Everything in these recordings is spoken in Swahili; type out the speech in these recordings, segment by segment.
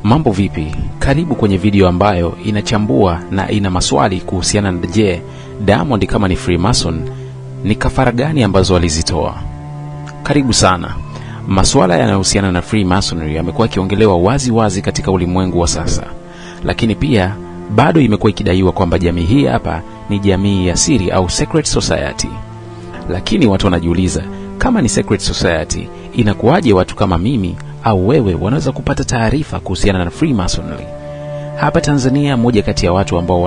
Mambo vipi? Karibu kwenye video ambayo inachambua na ina maswali kuhusiana na je, Diamond kama ni Freemason ni kafara gani ambazo walizitoa. Karibu sana. Masuala yanayohusiana na Freemasonry yamekuwa yakiongelewa wazi wazi katika ulimwengu wa sasa. Lakini pia bado imekuwa ikidaiwa kwamba jamii hii hapa ni jamii ya siri au secret society. Lakini watu wanajiuliza, kama ni secret society, inakuwaje watu kama mimi au wewe wanaweza kupata taarifa kuhusiana na Freemasonry? Hapa Tanzania, moja kati ya watu ambao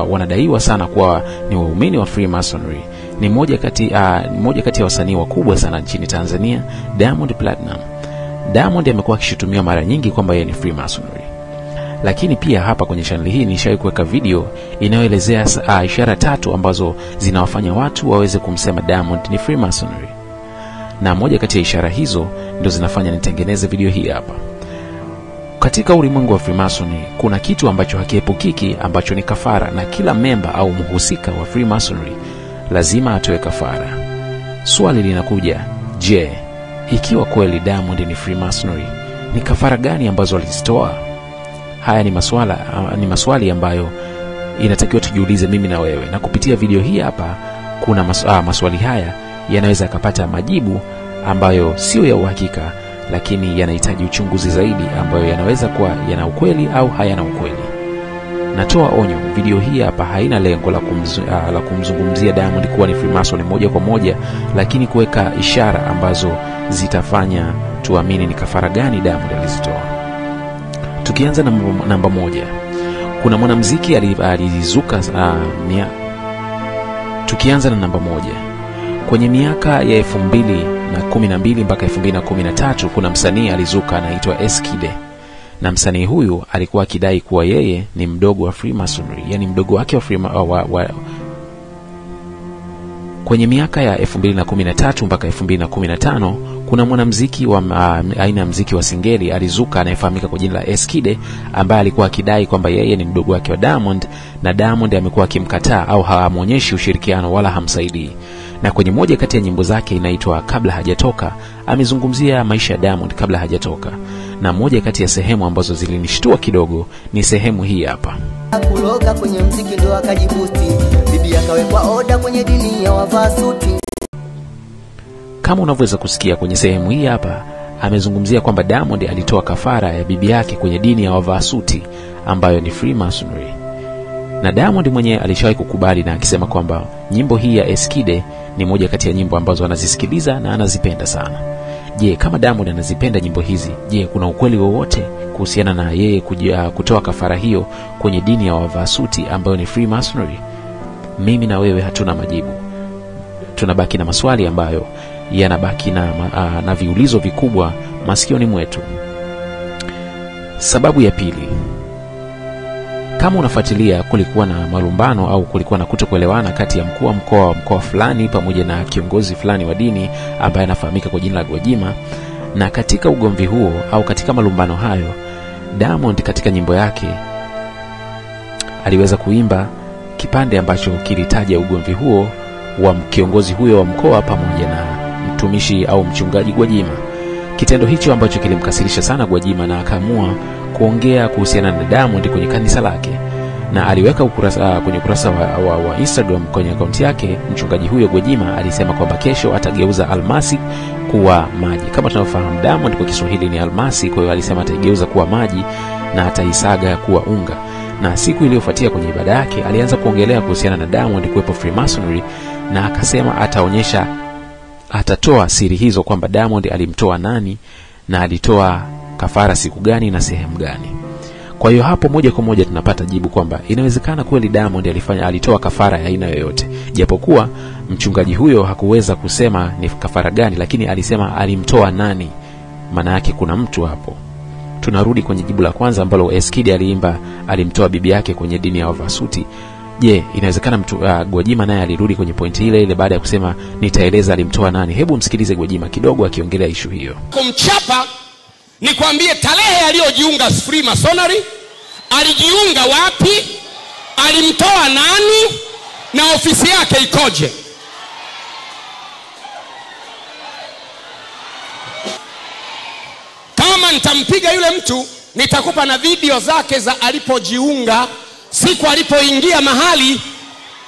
wanadaiwa sana kuwa ni waumini wa Freemasonry ni moja kati ya wasanii wakubwa sana nchini Tanzania, Diamond Platnumz. Diamond amekuwa akishutumiwa mara nyingi kwamba yeye ni Freemasonry. Lakini pia hapa kwenye channel hii nishawahi kuweka video inayoelezea ishara 3 ambazo zinawafanya watu waweze kumsema Diamond ni Freemasonry. Na moja kati ya ishara hizo ndio zinafanya nitengeneze video hii hapa. Katika ulimwengu wa Freemasonry kuna kitu ambacho hakiepukiki ambacho ni kafara, na kila memba au mhusika wa Freemasonry lazima atoe kafara. Swali linakuja, je, ikiwa kweli Diamond ni Freemasonry, ni kafara gani ambazo alizitoa? Haya ni maswali ambayo inatakiwa tujiulize mimi na wewe, na kupitia video hii hapa kuna maswali haya yanaweza kupata majibu ambayo sio ya uhakika, lakini yanahitaji uchunguzi zaidi ambayo yanaweza kuwa yana ukweli au hayana ukweli. Natoa onyo, video hii hapa haina lengo la kumzungumzia Diamond kuwa ni Freemason moja kwa moja, lakini kuweka ishara ambazo zitafanya tuamini ni kafara gani Diamond alizitoa. Tukianza na namba 1, kuna mwanamuziki alizuka tukianza na namba 1, kwenye miaka ya 2012 mpaka 2013 kuna msanii alizuka anaitwa Eskide. Na msanii huyu alikuwa akidai kuwa yeye ni mdogo wa Freemasonry, yani mdogo wake wa Kwenye miaka ya 2013 mpaka 2015 kuna mwanamuziki wa aina ya muziki wa singeli alizuka anayefahamika kwa jina la Eskide, ambaye alikuwa akidai kwamba yeye ni mdogo wake wa Diamond, na Diamond amekuwa akimkataa au hamuonyeshi ushirikiano wala hamsaidii. Na kwenye moja kati ya nyimbo zake inaitwa Kabla Hajatoka, amezungumzia maisha ya Diamond kabla hajatoka. Na moja kati ya sehemu ambazo zilinishtua kidogo ni sehemu hii hapa. Kuloga kwenye muziki ndo akajibusti, bibi akawekwa oda kwenye dini ya wavaa suti. Kama unavyoweza kusikia kwenye sehemu hii hapa, amezungumzia kwamba Diamond alitoa kafara ya bibi yake kwenye dini ya wavaa suti ambayo ni Freemasonry. Na Diamond mwenyewe alishawahi kukubali na akisema kwamba nyimbo hii ya Eskide ni moja kati ya nyimbo ambazo anazisikiliza na anazipenda sana. Je, kama Diamond anazipenda nyimbo hizi, je, kuna ukweli wowote kuhusiana na yeye kutoa kafara hiyo kwenye dini ya wavaa suti ambayo ni Freemasonry? Mimi na wewe hatuna majibu. Tunabaki na maswali ambayo yanabaki na viulizo vikubwa masikioni mwetu. Sababu ya pili, kama unafuatilia, kulikuwa na malumbano au kulikuwa na kutokuelewana kati ya mkuu wa mkoa fulani pamoja na kiongozi fulani wa dini ambaye anafahamika kwa jina la Gwajima. Na katika ugomvi huo au katika malumbano hayo, Diamond katika nyimbo yake aliweza kuimba kipande ambacho kilitaja ugomvi huo wa kiongozi huyo wa mkoa pamoja na mtumishi au mchungaji Gwajima. Kitendo hicho ambacho kilimkasirisha sana Gwajima, na akaamua kuongea kuhusiana na Diamond kwenye kanisa lake, na aliweka kwenye ukurasa wa Instagram kwenye account yake. Mchungaji huyo Gwajima alisema kwamba kesho atageuza almasi kuwa maji. Kama tunavyofahamu, Diamond kwa Kiswahili ni almasi, kwa hiyo alisema atageuza kuwa maji na ataisaga kuwa unga. Na siku iliyofuatia kwenye ibada yake alianza kuongelea kuhusiana na Diamond kuwepo Freemasonry, na akasema atatoa siri hizo kwamba Diamond alimtoa nani na alitoa kafara siku gani na sehemu gani. Kwa hiyo hapo moja kwa moja tunapata jibu kwamba inawezekana kweli Diamond alitoa kafara ya aina yoyote, japokuwa mchungaji huyo hakuweza kusema ni kafara gani, lakini alisema alimtoa nani. Maana yake kuna mtu hapo. Tunarudi kwenye jibu la kwanza ambalo Eskide aliimba alimtoa bibi yake kwenye dini ya wavaa suti. Je, inawezekana Gwajima naye alirudi kwenye pointi ile baada ya kusema nitaeleza alimtoa nani? Hebu msikilize Gwajima kidogo akiongelea issue hiyo. Kumchapa nikwambie tarehe aliyojiunga Freemasonry, alijiunga wapi, alimtoa nani, na ofisi yake ikoje. Kama nitampiga yule mtu Nitakupa na video zake za alipojiunga, siku alipoingia mahali.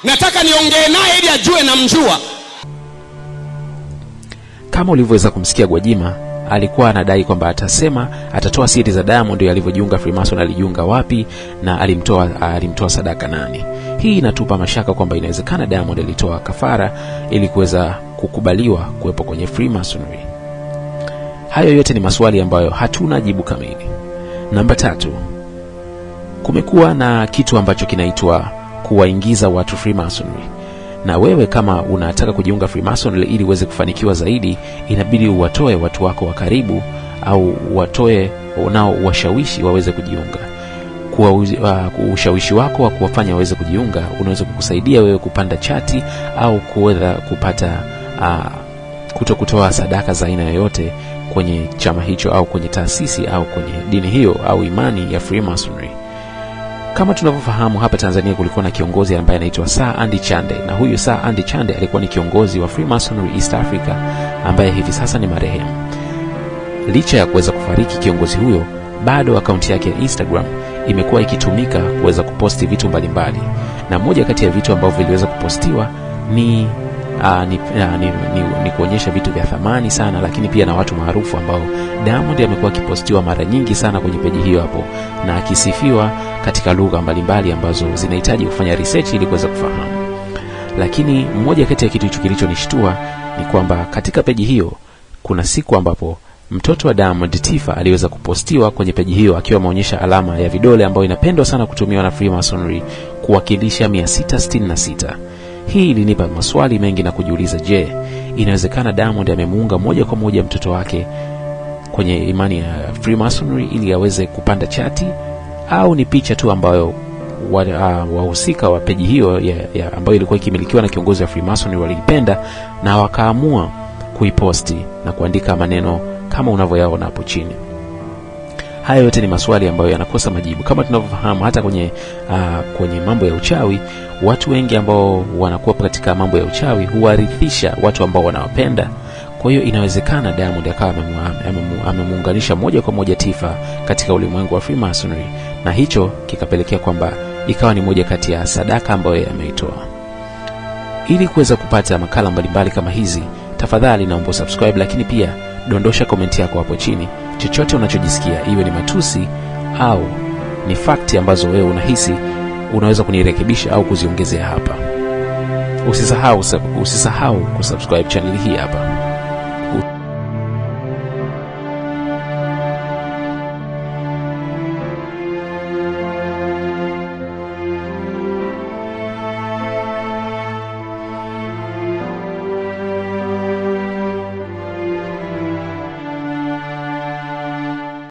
Nataka niongee naye ili ajue namjua. Kama ulivyoweza kumsikia Gwajima, alikuwa anadai kwamba atatoa siri za Diamond ndio alivyojiunga Freemason, alijiunga wapi na alimtoa sadaka nani. Hii inatupa mashaka kwamba inawezekana Diamond alitoa kafara ili kuweza kukubaliwa kuwepo kwenye Freemasonry. Hayo yote ni maswali ambayo hatuna jibu kamili. Namba 3. Kumekuwa na kitu ambacho kinaitwa kuwaingiza watu Freemasonry. Na wewe kama unataka kujiunga Freemason ili uweze kufanikiwa zaidi, inabidi uwatoe watu wako wa karibu au watoe unao washawishi waweze kujiunga. Ushawishi wako wa kuwafanya waweze kujiunga unaweza kukusaidia wewe kupanda chati au kuweza kupata kutoa sadaka za aina yoyote kwenye chama hicho au kwenye taasisi au kwenye dini hiyo au imani ya Freemasonry. Kama tunavyofahamu, hapa Tanzania kulikuwa na kiongozi ambaye anaitwa Sir Andy Chande, na huyu Sir Andy Chande alikuwa ni kiongozi wa Freemasonry East Africa ambaye hivi sasa ni marehemu. Licha ya kuweza kufariki kiongozi huyo, bado akaunti yake ya Instagram imekuwa ikitumika kuweza kuposti vitu mbalimbali, na moja kati ya vitu ambavyo viliweza kupostiwa ni kuonyesha vitu vya thamani sana, lakini pia na watu maarufu ambao Diamond amekuwa akipostiwa mara nyingi sana kwenye peji hiyo hapo, na akisifiwa katika lugha mbalimbali ambazo zinahitaji kufanya research ili kuweza kufahamu. Lakini moja kati ya kitu hicho kilichonishtua ni kwamba katika peji hiyo kuna siku ambapo mtoto wa Diamond, Tifa, aliweza kupostiwa kwenye peji hiyo akiwa ameonyesha alama ya vidole ambayo inapendwa sana kutumiwa na Freemasonry kuwakilisha 666. Hii ilinipa maswali mengi na kujiuliza, je, inawezekana Diamond amemuunga moja kwa moja mtoto wake kwenye imani ya Freemasonry ili aweze kupanda chati, au ni picha tu ambayo wahusika wa peji hiyo ambayo ilikuwa ikimilikiwa na kiongozi wa Freemasonry walipenda na wakaamua kuiposti na kuandika maneno kama unavyoyaona hapo chini. Haya yote ni maswali ambayo yanakosa majibu. Kama tunavyofahamu, hata kwenye mambo ya uchawi, watu wengi ambao wanakuwa katika mambo ya uchawi huwarithisha watu ambao wanawapenda. Kwa hiyo inawezekana Diamond akawa amemuunganisha moja kwa moja Tifa katika ulimwengu wa Freemasonry, na hicho kikapelekea kwamba ikawa ni moja kati ya sadaka ambayo ameitoa. Ili kuweza kupata makala mbalimbali kama hizi, tafadhali naomba subscribe, lakini pia dondosha komenti yako hapo chini. Chochote unachojisikia, iwe ni matusi au ni fakti ambazo wewe unahisi unaweza kunirekebisha au kuziongezea hapa. Usisahau kusubscribe channel hii hapa.